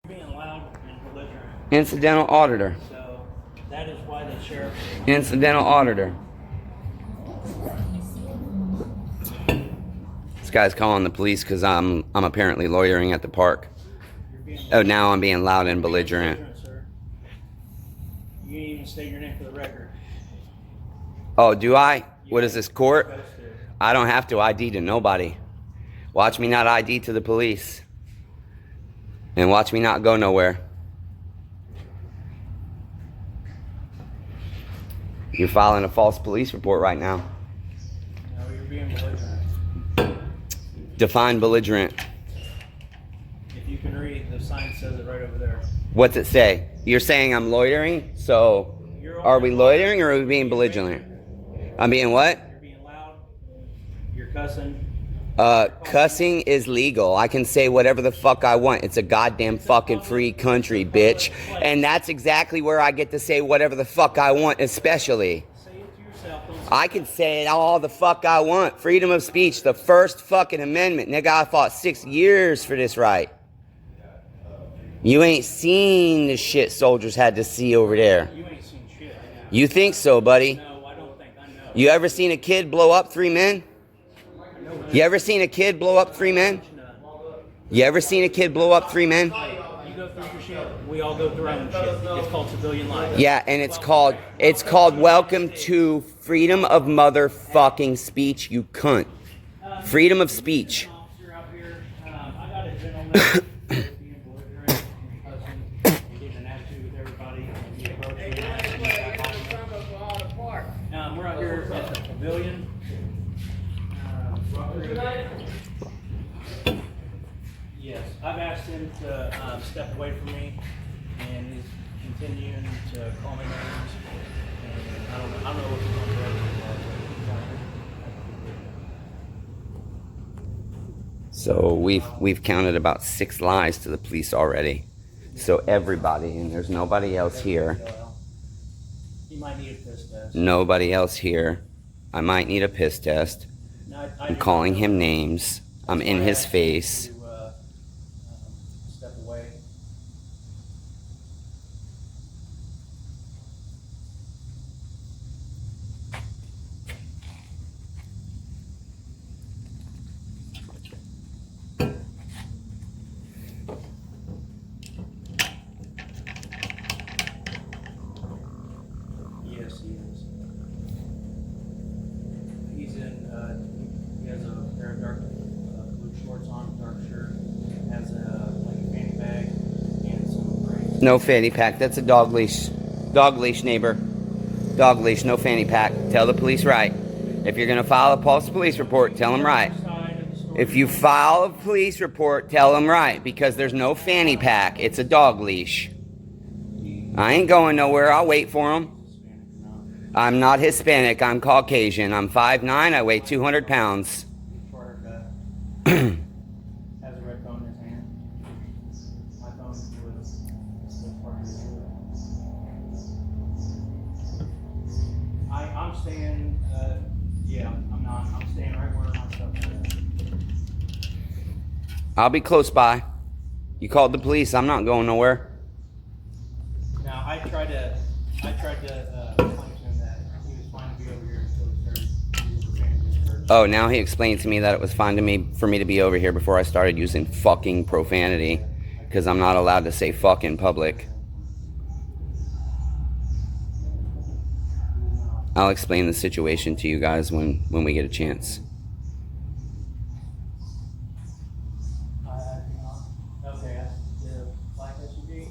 being loud and belligerent. Incidental auditor. So that is why the sheriff. Incidental auditor. This guy's calling the police because I'm apparently loitering at the park. Oh, now I'm being loud and belligerent. Sir. You didn't even state your name for the record. Oh, do I? What is this, court? I don't have to ID to nobody. Watch me not ID to the police. And watch me not go nowhere. You're filing a false police report right now. No, you're being belligerent. Define belligerent. If you can read, the sign says it right over there. What's it say? You're saying I'm loitering? So, are we loitering or are we being belligerent? I'm being what? You're being loud. You're cussing. Cussing is legal. I can say whatever the fuck I want. It's a goddamn fucking free country, bitch. And that's exactly where I get to say whatever the fuck I want, especially. Say it to yourself. I can say it all the fuck I want. Freedom of speech, the first fucking amendment. Nigga, I fought 6 years for this right. You ain't seen the shit soldiers had to see over there. You ain't seen shit. You think so, buddy? No, I don't think I know. You ever seen a kid blow up 3 men? You ever seen a kid blow up 3 men? You ever seen a kid blow up 3 men? You go through your shit. We all go through our own shit. It's called civilian life. Yeah, and it's called welcome to freedom of motherfucking speech, you cunt. Freedom of speech. Officer out here. I got a gentleman being belligerent and cussing and getting an attitude with everybody. And he approached me. We're out here at the pavilion. Yes, I've asked him to step away from me, and he's continuing to call me names. And I don't know what he's going to do. So we've counted about 6 lies to the police already. So everybody, and there's nobody else here. He might need a piss test. Nobody else here. I might need a piss test. No, I'm calling him names. I'm in his face. To, step away. Yes, he is. He's in. He has a pair of dark blue shorts on, dark shirt. Has a like a fanny bag and some braids. No fanny pack. That's a dog leash. Dog leash, neighbor. Dog leash, no fanny pack. Tell the police right. If you're going to file a false police report, tell them right. If you file a police report, tell them right. Because there's no fanny pack. It's a dog leash. I ain't going nowhere. I'll wait for him. I'm not Hispanic. I'm Caucasian. I'm 5'9". I weigh 200 pounds. Short haircut. Has a red phone in his hand. My phone is with part of his I'm staying. I'm not. I'm staying right where my stuff is. I'll be close by. You called the police. I'm not going nowhere. Now I tried to explain to him that he was fine to be over here until he started using profanity. Oh, now he explained to me that it was fine for me to be over here before I started using fucking profanity. Because I'm not allowed to say fuck in public. I'll explain the situation to you guys when we get a chance. Okay, the black SUV.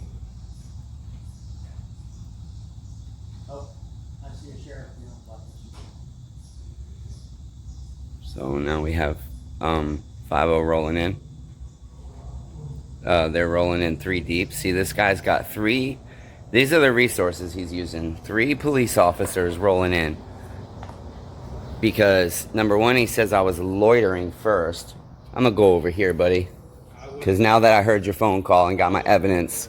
Oh, I see a sheriff here on black SUV. So now we have 5-0 rolling in. They're rolling in 3 deep. See, this guy's got 3. These are the resources he's using. 3 police officers rolling in. Because, number 1, he says I was loitering first. I'm going to go over here, buddy. Because now that I heard your phone call and got my evidence.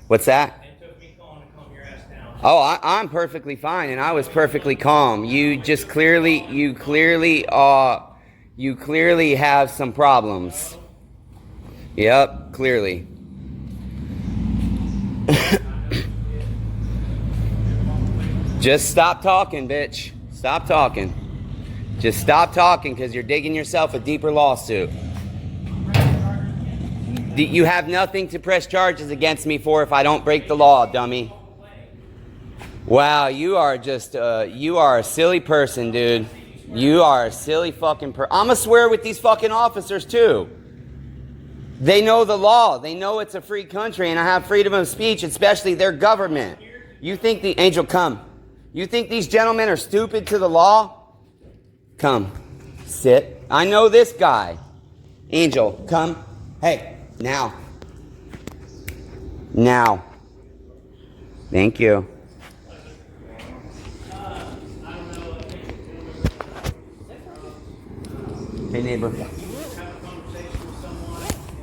What's that? It took me calling to calm your ass down. Oh, I'm perfectly fine, and I was perfectly calm. You just clearly have some problems. Yep, clearly. Just stop talking, bitch. Stop talking. Just stop talking, because you're digging yourself a deeper lawsuit. You have nothing to press charges against me for if I don't break the law, dummy. Wow, you are just, you are a silly person, dude. You are a silly fucking person. I'm gonna swear with these fucking officers, too. They know the law. They know it's a free country, and I have freedom of speech, especially their government. You think the... Angel, come. You think these gentlemen are stupid to the law? Come. Sit. I know this guy. Angel, come. Hey, now. Now. Thank you. Hey, neighbor.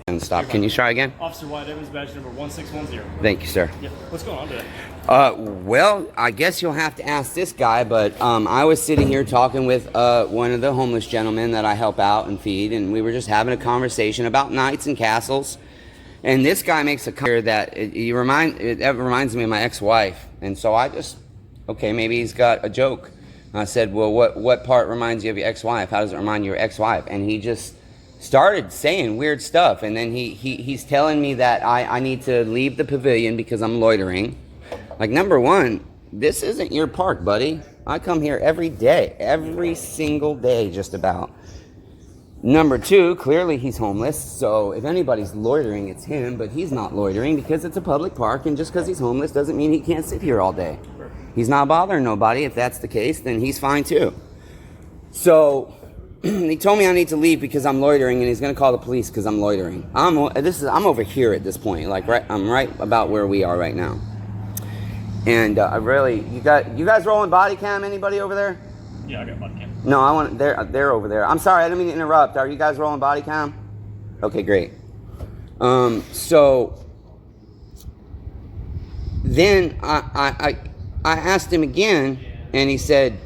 And stop. Can you try again? Officer White Evans, badge number 1610. Thank you, sir. Yeah. What's going on today? Well, I guess you'll have to ask this guy, but I was sitting here talking with one of the homeless gentlemen that I help out and feed, and we were just having a conversation about knights and castles. And this guy makes a comment that it reminds me of my ex-wife. And so I just, okay, maybe he's got a joke. I said, well, what part reminds you of your ex-wife? How does it remind you of your ex-wife? And he just started saying weird stuff. And then he's telling me that I need to leave the pavilion because I'm loitering. Like, number one, this isn't your park, buddy. I come here every day, every single day, just about. Number two, clearly he's homeless, so if anybody's loitering, it's him, but he's not loitering because it's a public park, and just because he's homeless doesn't mean he can't sit here all day. He's not bothering nobody. If that's the case, then he's fine too. So he told me I need to leave because I'm loitering, and he's going to call the police because I'm loitering. I'm over here at this point, like I'm right about where we are right now. And you guys rolling body cam? Anybody over there? Yeah, I got body cam. No, I want they're over there. I'm sorry, I didn't mean to interrupt. Are you guys rolling body cam? Okay, great. So then I asked him again, and he said,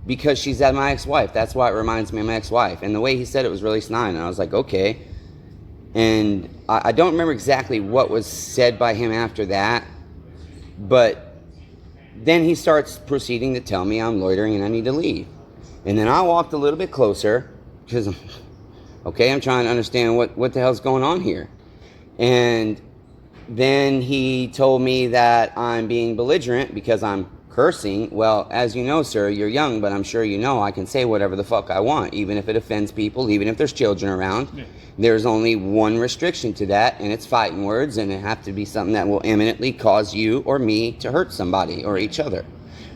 because she's at my ex-wife. That's why it reminds me of my ex-wife. And the way he said it was really snide, and I was like, okay. And I don't remember exactly what was said by him after that, but then he starts proceeding to tell me I'm loitering and I need to leave. And then I walked a little bit closer because, okay, I'm trying to understand what the hell's going on here. And then he told me that I'm being belligerent because I'm cursing. Well, as you know, sir, you're young, but I'm sure you know I can say whatever the fuck I want, even if it offends people, even if there's children around. Yeah. There's only one restriction to that, and it's fighting words, and it have to be something that will imminently cause you or me to hurt somebody or each other.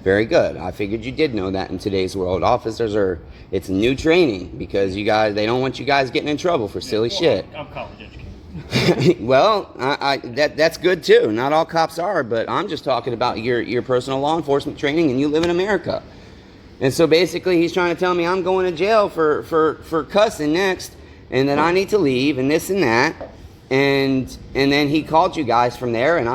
Very good. I figured you did know that in today's world. Officers it's new training because you guys, they don't want you guys getting in trouble for silly shit. I'm college educated. Well, that's good too. Not all cops are, but I'm just talking about your personal law enforcement training, and you live in America. And so basically he's trying to tell me I'm going to jail for cussing next, and that I need to leave and this and that. And then he called you guys from there, and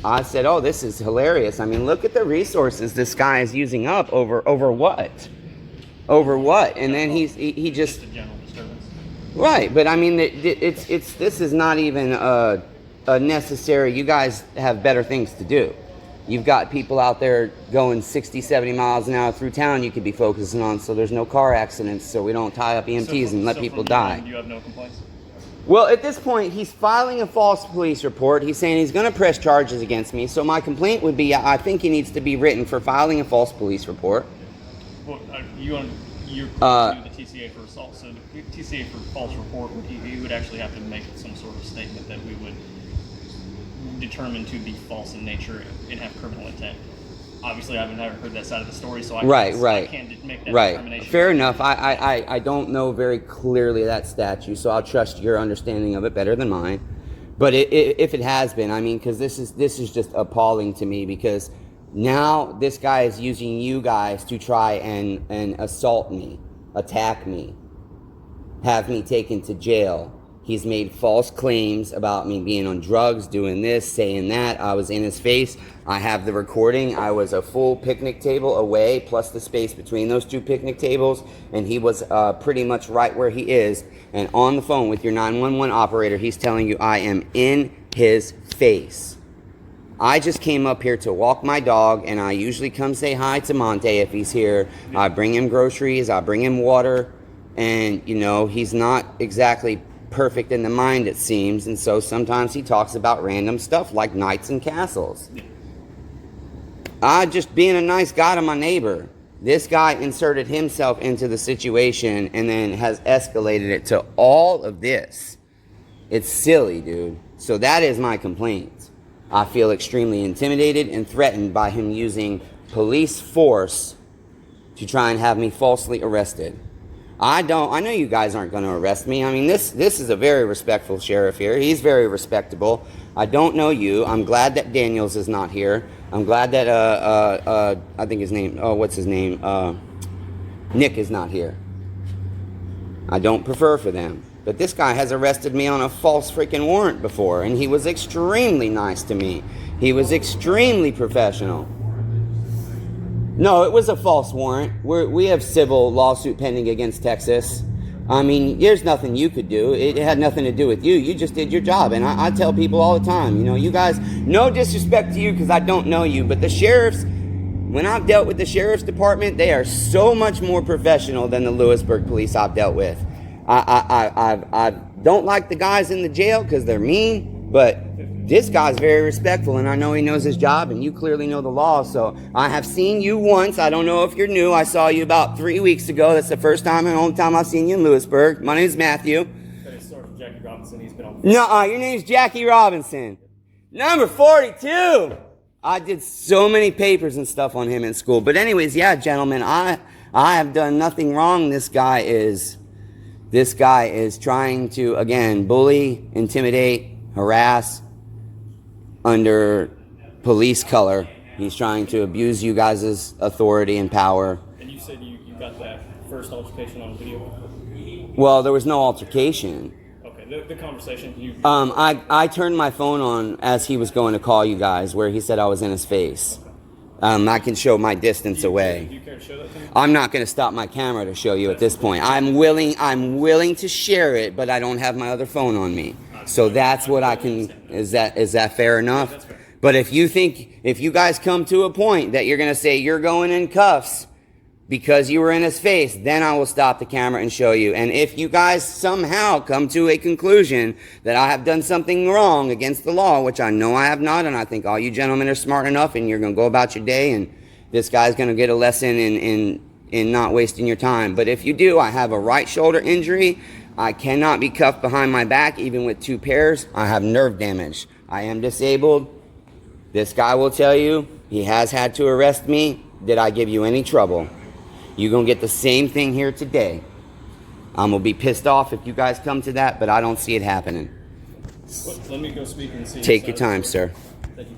I said, oh, this is hilarious. I mean, look at the resources this guy is using up over what? Over what? And then he just... a general disturbance. Right, but I mean, this is not even a necessary... You guys have better things to do. You've got people out there going 60, 70 miles an hour through town you could be focusing on, so there's no car accidents, so we don't tie up EMTs and let people die. You have no complaints? Well, at this point, he's filing a false police report. He's saying he's going to press charges against me. So my complaint would be, I think he needs to be written for filing a false police report. Well, you're do the TCA for assault. So the TCA for false report, he would actually have to make some sort of statement that we would determine to be false in nature and have criminal intent. Obviously, I've never heard that side of the story, so I can't make that determination. Fair enough. I don't know very clearly that statute, so I'll trust your understanding of it better than mine. But if it has been, I mean, because this is just appalling to me, because now this guy is using you guys to try and assault me, attack me, have me taken to jail. He's made false claims about me being on drugs, doing this, saying that. I was in his face. I have the recording. I was a full picnic table away, plus the space between those two picnic tables, and he was pretty much right where he is. And on the phone with your 911 operator, he's telling you I am in his face. I just came up here to walk my dog, and I usually come say hi to Monte if he's here. I bring him groceries, I bring him water, and, you know, he's not exactly perfect in the mind, it seems, and so sometimes he talks about random stuff like knights and castles. I just being a nice guy to my neighbor. This guy inserted himself into the situation and then has escalated it to all of this. It's silly, dude. So that is my complaint. I feel extremely intimidated and threatened by him using police force to try and have me falsely arrested. I know you guys aren't going to arrest me. I mean, this is a very respectful sheriff here. He's very respectable. I don't know you. I'm glad that Daniels is not here. I'm glad that, I think his name, what's his name? Nick is not here. I don't prefer for them. But this guy has arrested me on a false freaking warrant before, and he was extremely nice to me. He was extremely professional. No, it was a false warrant. We have civil lawsuit pending against Texas. I mean, there's nothing you could do. It had nothing to do with you. You just did your job. And I tell people all the time, you know, you guys, no disrespect to you because I don't know you, but the sheriffs, when I've dealt with the sheriff's department, they are so much more professional than the Lewisburg police I've dealt with. I don't like the guys in the jail because they're mean, but this guy's very respectful, and I know he knows his job, and you clearly know the law. So I have seen you once. I don't know if you're new. I saw you about 3 weeks ago. That's the first time and only time I've seen you in Lewisburg. My name's Matthew. Jackie Robinson. He's been on. No, your name's Jackie Robinson. Number 42. I did so many papers and stuff on him in school. But anyways, yeah, gentlemen, I have done nothing wrong. This guy is trying to, again, bully, intimidate, harass under police color. He's trying to abuse you guys' authority and power. And you said you got that first altercation on video? Well, there was no altercation. Okay, the conversation. I turned my phone on as he was going to call you guys, where he said I was in his face. I can show my distance away. Do you care to show that to me? I'm not going to stop my camera to show you at this point. I'm willing to share it, but I don't have my other phone on me. So that's what I can. Is that fair enough? That's fair. But if you guys come to a point that you're going to say you're going in cuffs because you were in his face, then I will stop the camera and show you. And if you guys somehow come to a conclusion that I have done something wrong against the law, which I know I have not, and I think all you gentlemen are smart enough, and you're going to go about your day, and this guy's going to get a lesson in not wasting your time. But if you do, I have a right shoulder injury. I cannot be cuffed behind my back, even with 2 pairs. I have nerve damage. I am disabled. This guy will tell you he has had to arrest me. Did I give you any trouble? You're going to get the same thing here today. I'm going to be pissed off if you guys come to that, but I don't see it happening. Let me go speak and see. Take your time, sir. Thank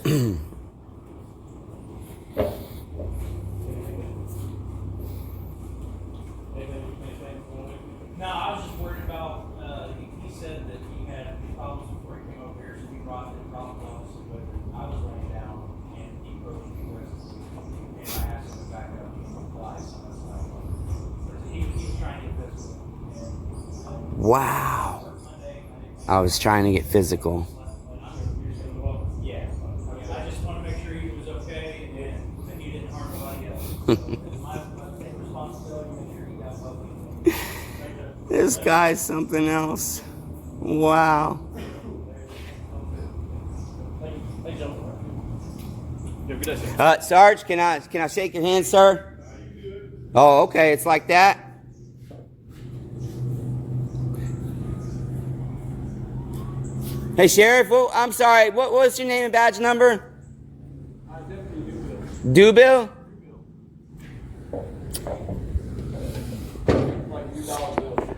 you. No, I was just worried about, he said that he had problems before he came over here, so he brought the problem to us, but I was laying down, and he approached me with, and I asked him to back up, he complied, so that's why he was trying to get physical. Wow. I was trying to get physical. Yeah, I just want to make sure he was okay, and that he didn't harm anybody else. It's my responsibility to make sure he got well. This guy's something else. Wow. Thank you, gentlemen. You have a good day, sir. Sarge, can I shake your hand, sir? Oh, okay. It's like that. Hey, Sheriff. Well, I'm sorry. What's your name and badge number? Dubill?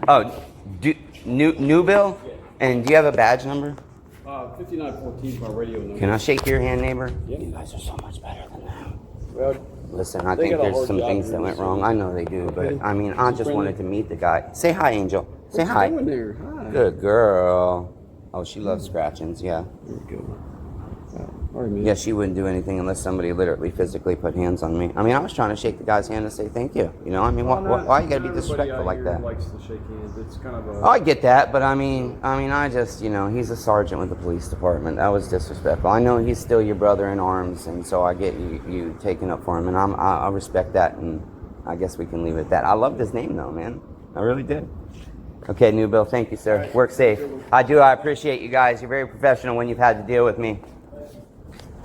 Oh, new bill? And do you have a badge number? 5914 is my radio number. Can I shake your hand, neighbor? Yeah. You guys are so much better than that. Well, Listen, I They think got a there's hard some job things that doing went this. wrong. I know they do, but I mean, I just Friendly. wanted to meet the guy. Say hi, Angel. Say what hi. you doing there? Hi. Good girl. Oh, she loves scratchings, yeah. There we go. All right, man. Yeah, she wouldn't do anything unless somebody literally physically put hands on me. I mean, I was trying to shake the guy's hand and say thank you. You know, I mean, why you gotta be disrespectful like that? Likes to shake hands. It's kind of a. Oh, I get that, but I mean, I just, you know, he's a sergeant with the police department. That was disrespectful. I know he's still your brother in arms, and so I get you taking up for him, and I respect that, and I guess we can leave it at that. I loved his name, though, man. I really did. Okay, New Bill, thank you, sir. Right. Work safe. I appreciate you guys. You're very professional when you've had to deal with me.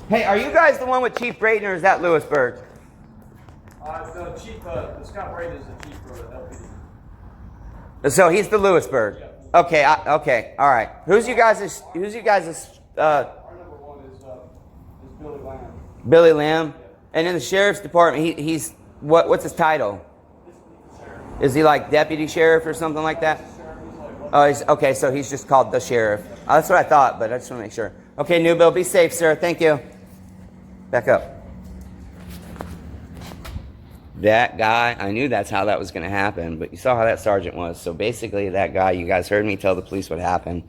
Hey, are you guys the one with Chief Braden, or is that Lewisburg? The chief, the Scott Braden is the chief for the LPD. So he's the Lewisburg. Yeah. Okay, okay, all right. Who's you guys'? Our number one is Billy Lamb. Billy Lamb, and in the sheriff's department, he's what's his title? Is he like deputy sheriff or something like that? Oh, okay, so he's just called the sheriff. That's what I thought, but I just want to make sure. Okay, New Bill, be safe, sir. Thank you. Back up. That guy, I knew that's how that was going to happen, but you saw how that sergeant was. So basically, that guy, you guys heard me tell the police what happened,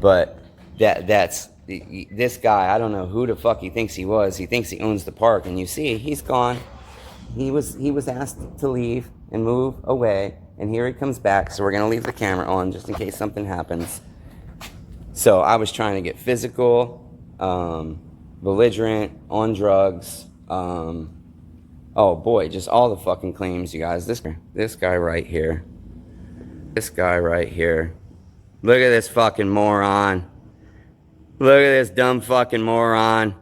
but that's this guy. I don't know who the fuck he thinks he was. He thinks he owns the park, and you see, he's gone. He was asked to leave and move away, and here he comes back. So we're gonna leave the camera on just in case something happens. So I was trying to get physical, belligerent, on drugs. Oh boy, just all the fucking claims, you guys. This guy right here. This guy right here. Look at this fucking moron. Look at this dumb fucking moron.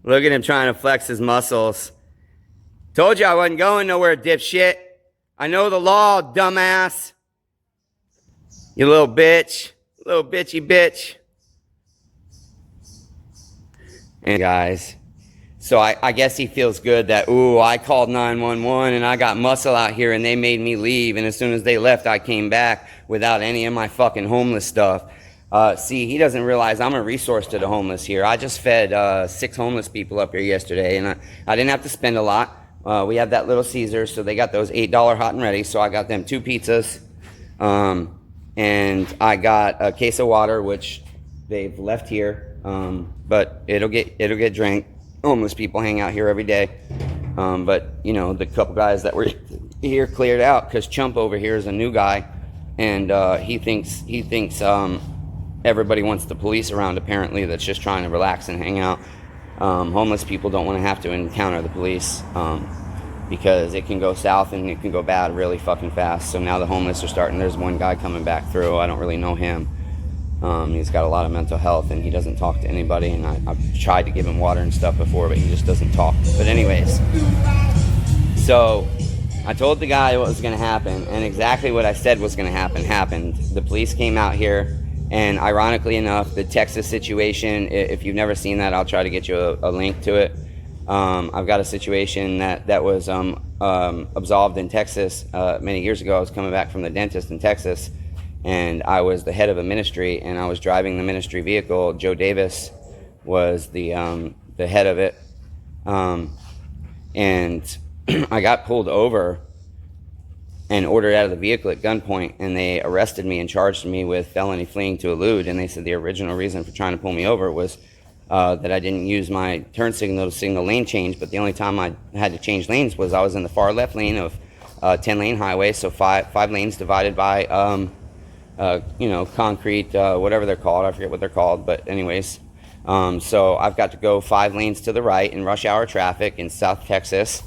Look at him trying to flex his muscles. Told you I wasn't going nowhere, dipshit. I know the law, dumbass. You little bitch. Little bitchy bitch. And guys, so I guess he feels good that, ooh, I called 911 and I got muscle out here and they made me leave. And as soon as they left, I came back without any of my fucking homeless stuff. See, he doesn't realize I'm a resource to the homeless here. I just fed 6 homeless people up here yesterday, and I didn't have to spend a lot. We have that Little Caesars, so they got those $8 hot and ready, so I got them 2 pizzas, and I got a case of water, which they've left here, but it'll get drank. Homeless people hang out here every day, but you know, the couple guys that were here cleared out because Chump over here is a new guy, and he thinks everybody wants the police around, apparently, that's just trying to relax and hang out. Homeless people don't want to have to encounter the police because it can go south and it can go bad really fucking fast. So now the homeless are starting. There's one guy coming back through. I don't really know him. He's got a lot of mental health and he doesn't talk to anybody. And I've tried to give him water and stuff before, but he just doesn't talk. But anyways, so I told the guy what was going to happen, and exactly what I said was going to happen happened. The police came out here. And ironically enough, the Texas situation, if you've never seen that, I'll try to get you a link to it. I've got a situation that was absolved in Texas many years ago. I was coming back from the dentist in Texas, and I was the head of a ministry, and I was driving the ministry vehicle. Joe Davis was the head of it. And I got pulled over and ordered out of the vehicle at gunpoint, and they arrested me and charged me with felony fleeing to elude. And they said the original reason for trying to pull me over was that I didn't use my turn signal to signal lane change, but the only time I had to change lanes was I was in the far left lane of 10-lane highway, so five lanes divided by concrete, whatever they're called. I forget what they're called, but anyways, so I've got to go 5 lanes to the right in rush hour traffic in South Texas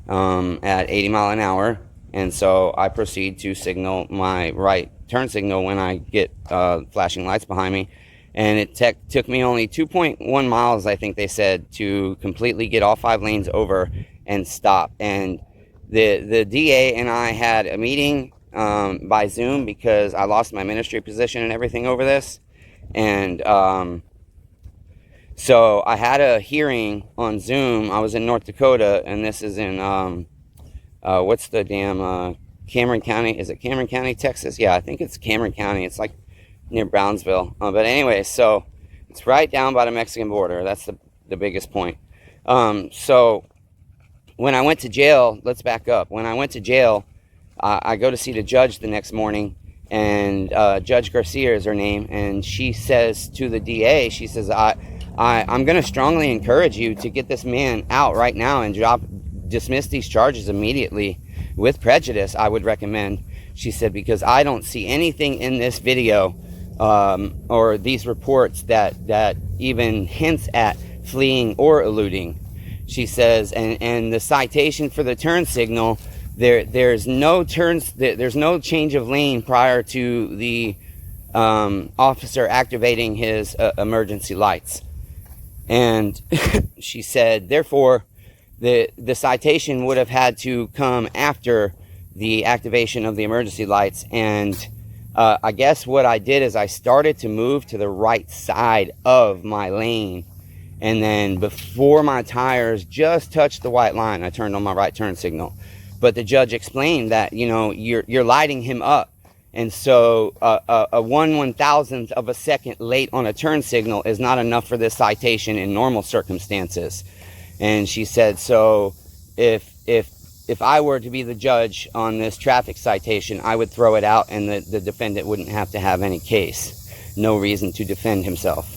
at 80 mile an hour. And so I proceed to signal my right turn signal when I get flashing lights behind me. And it took me only 2.1 miles, I think they said, to completely get all 5 lanes over and stop. And the DA and I had a meeting by Zoom because I lost my ministry position and everything over this. And so I had a hearing on Zoom. I was in North Dakota, and this is in... what's the damn Cameron County? Is it Cameron County, Texas? Yeah, I think it's Cameron County. It's like near Brownsville. But anyway, so it's right down by the Mexican border. That's the biggest point. So when I went to jail, let's back up. When I went to jail, I go to see the judge the next morning, and Judge Garcia is her name, and she says to the DA, she says, I'm going to strongly encourage you to get this man out right now and dismiss these charges immediately with prejudice, I would recommend. She said, because I don't see anything in this video or these reports that even hints at fleeing or eluding. She says, and the citation for the turn signal, there's no change of lane prior to the officer activating his emergency lights. And she said, therefore, the citation would have had to come after the activation of the emergency lights. And I guess what I did is I started to move to the right side of my lane. And then before my tires just touched the white line, I turned on my right turn signal. But the judge explained that, you know, you're lighting him up. And so a 1/1000th of a second late on a turn signal is not enough for this citation in normal circumstances. And she said, so if I were to be the judge on this traffic citation, I would throw it out and the defendant wouldn't have to have any case. No reason to defend himself.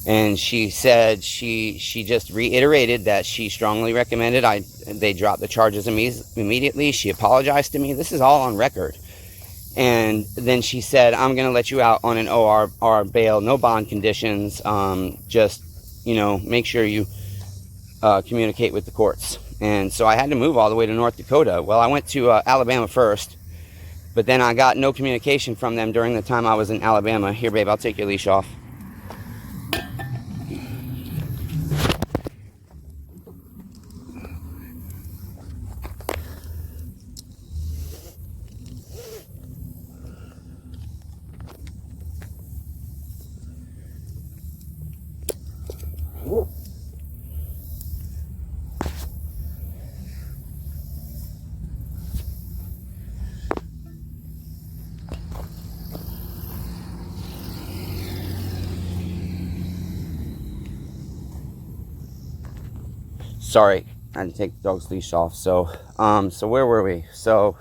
And she said she just reiterated that she strongly recommended they drop the charges immediately. She apologized to me. This is all on record. And then she said, I'm going to let you out on an ORR bail, no bond conditions. Just, you know, make sure you communicate with the courts. And so I had to move all the way to North Dakota. Well, I went to Alabama first, but then I got no communication from them during the time I was in Alabama. Here, babe, I'll take your leash off. Sorry, I had to take the dog's leash off. So where were we? So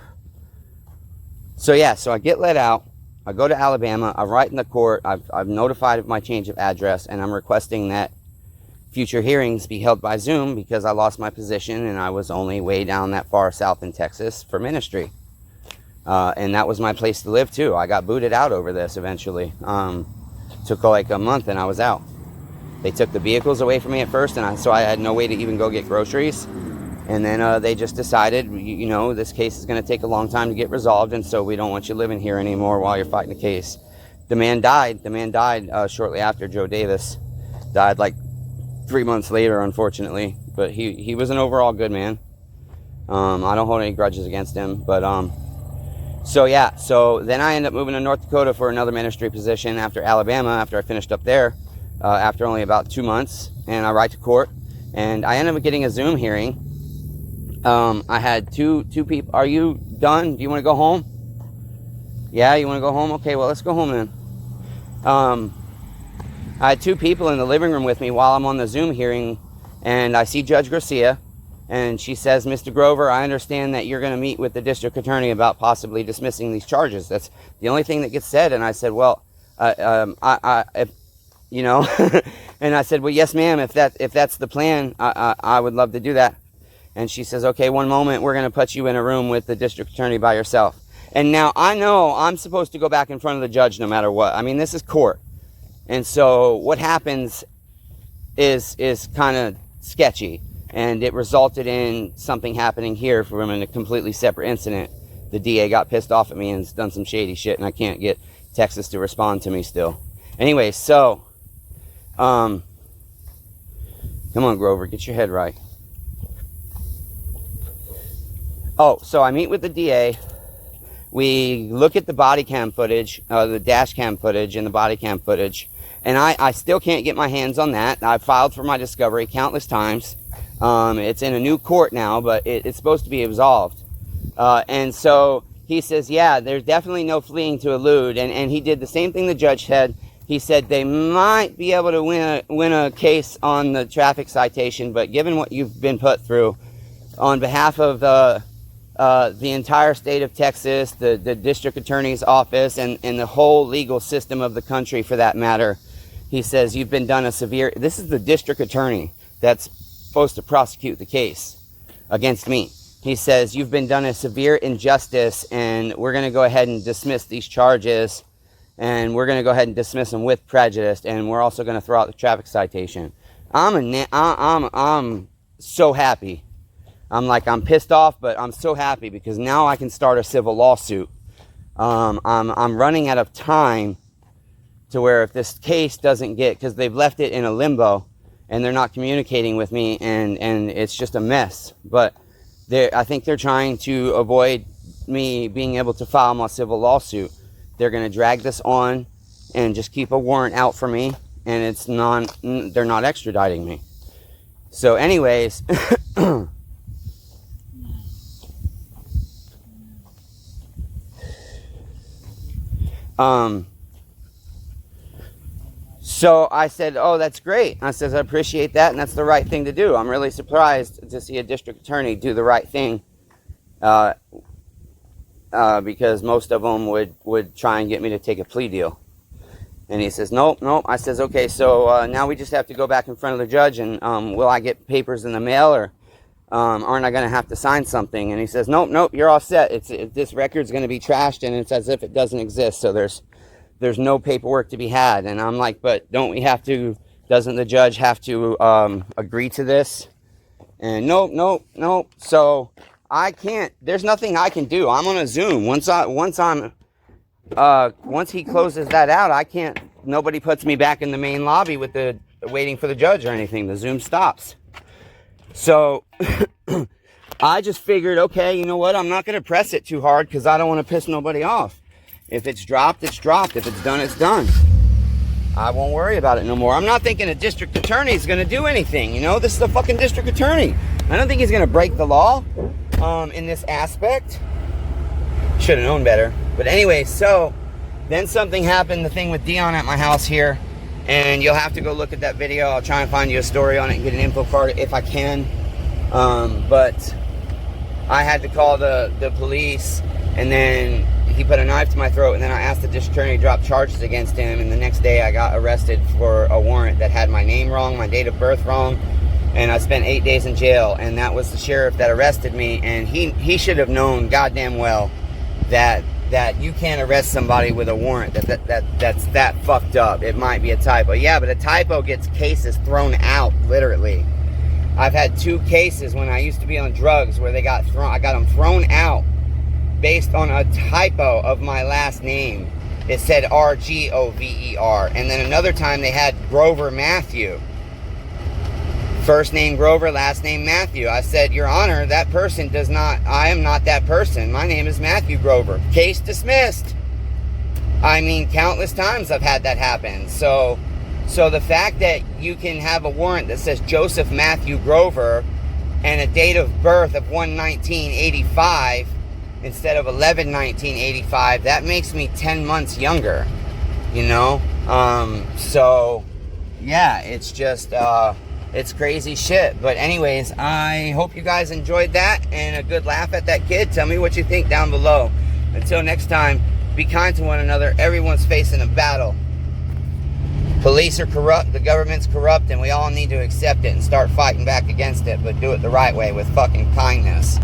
I get let out. I go to Alabama. I write in the court. I've notified of my change of address, and I'm requesting that future hearings be held by Zoom because I lost my position and I was only way down that far south in Texas for ministry. And that was my place to live too. I got booted out over this eventually. Took like a month and I was out. They took the vehicles away from me at first, and so I had no way to even go get groceries. And then they just decided, you know, this case is going to take a long time to get resolved, and so we don't want you living here anymore while you're fighting the case. The man died. The man died shortly after. Joe Davis died like 3 months later, unfortunately. But he was an overall good man. I don't hold any grudges against him. But so then I ended up moving to North Dakota for another ministry position after Alabama, after I finished up there. After only about 2 months, and I write to court, and I ended up getting a Zoom hearing. I had two people. Are you done? Do you want to go home? Yeah, you want to go home? Okay, well, let's go home then. I had two people in the living room with me while I'm on the Zoom hearing, and I see Judge Garcia, and she says, Mr. Grover, I understand that you're going to meet with the district attorney about possibly dismissing these charges. That's the only thing that gets said. And I said, well, you know, and I said, well, yes, ma'am, if that's the plan, I would love to do that. And she says, okay, one moment, we're going to put you in a room with the district attorney by yourself. And now I know I'm supposed to go back in front of the judge no matter what. I mean, this is court. And so what happens is kind of sketchy. And it resulted in something happening here from a completely separate incident. The DA got pissed off at me and has done some shady shit, and I can't get Texas to respond to me still. Anyway, so come on, Grover, get your head right. Oh, so I meet with the DA. We look at the body cam footage, the dash cam footage and the body cam footage, and I still can't get my hands on that. I've filed for my discovery countless times. It's in a new court now, but it's supposed to be absolved. And so he says, yeah, there's definitely no fleeing to elude, and he did the same thing the judge said. He said they might be able to win a case on the traffic citation, but given what you've been put through, on behalf of the entire state of Texas, the district attorney's office, and the whole legal system of the country for that matter, He says, you've been done a severe... This is the district attorney that's supposed to prosecute the case against me. He says, you've been done a severe injustice, and we're going to go ahead and dismiss these charges, and we're going to go ahead and dismiss them with prejudice, and we're also going to throw out the traffic citation. I'm so happy. I'm pissed off, but I'm so happy because now I can start a civil lawsuit. I'm running out of time to where if this case doesn't get, because they've left it in a limbo and they're not communicating with me, and it's just a mess. But I think they're trying to avoid me being able to file my civil lawsuit. They're going to drag this on and just keep a warrant out for me, and they're not extraditing me. So anyways, so I said, oh, that's great. I says, I appreciate that, and that's the right thing to do. I'm really surprised to see a district attorney do the right thing, because most of them would try and get me to take a plea deal. And he says, nope. I says, okay, so now we just have to go back in front of the judge, and will I get papers in the mail, or aren't I going to have to sign something? And he says, nope, you're all set. This record's going to be trashed, and it's as if it doesn't exist, so there's no paperwork to be had. And I'm like, but doesn't the judge have to agree to this? And nope. So I can't, there's nothing I can do. I'm on a Zoom. Once he closes that out, nobody puts me back in the main lobby with waiting for the judge or anything. The Zoom stops. So I just figured, okay, you know what? I'm not going to press it too hard because I don't want to piss nobody off. If it's dropped, it's dropped. If it's done, it's done. I won't worry about it no more. I'm not thinking a district attorney is going to do anything. This is a fucking district attorney. I don't think he's going to break the law in this aspect. Should have known better. But anyway, so then something happened, the thing with Dion at my house here. And you'll have to go look at that video. I'll try and find you a story on it and get an info card if I can. But I had to call the police, and then he put a knife to my throat, and then I asked the district attorney to drop charges against him, and the next day I got arrested for a warrant that had my name wrong, my date of birth wrong, and I spent 8 days in jail. And that was the sheriff that arrested me, and he should have known goddamn well that you can't arrest somebody with a warrant that's that fucked up. It might be a typo. Yeah, but a typo gets cases thrown out, literally. I've had 2 cases when I used to be on drugs where I got them thrown out based on a typo of my last name. It said R-G-O-V-E-R. And then another time they had Grover Matthew. First name Grover, last name Matthew. I said, Your Honor, that person I am not that person. My name is Matthew Grover. Case dismissed. I mean, countless times I've had that happen. So the fact that you can have a warrant that says Joseph Matthew Grover and a date of birth of 1/1985 instead of 11/1985, that makes me 10 months younger, so yeah, it's just it's crazy shit. But anyways, I hope you guys enjoyed that and a good laugh at that kid. Tell me what you think down below. Until next time, be kind to one another. Everyone's facing a battle. Police are corrupt, the government's corrupt, and we all need to accept it and start fighting back against it, but do it the right way with fucking kindness.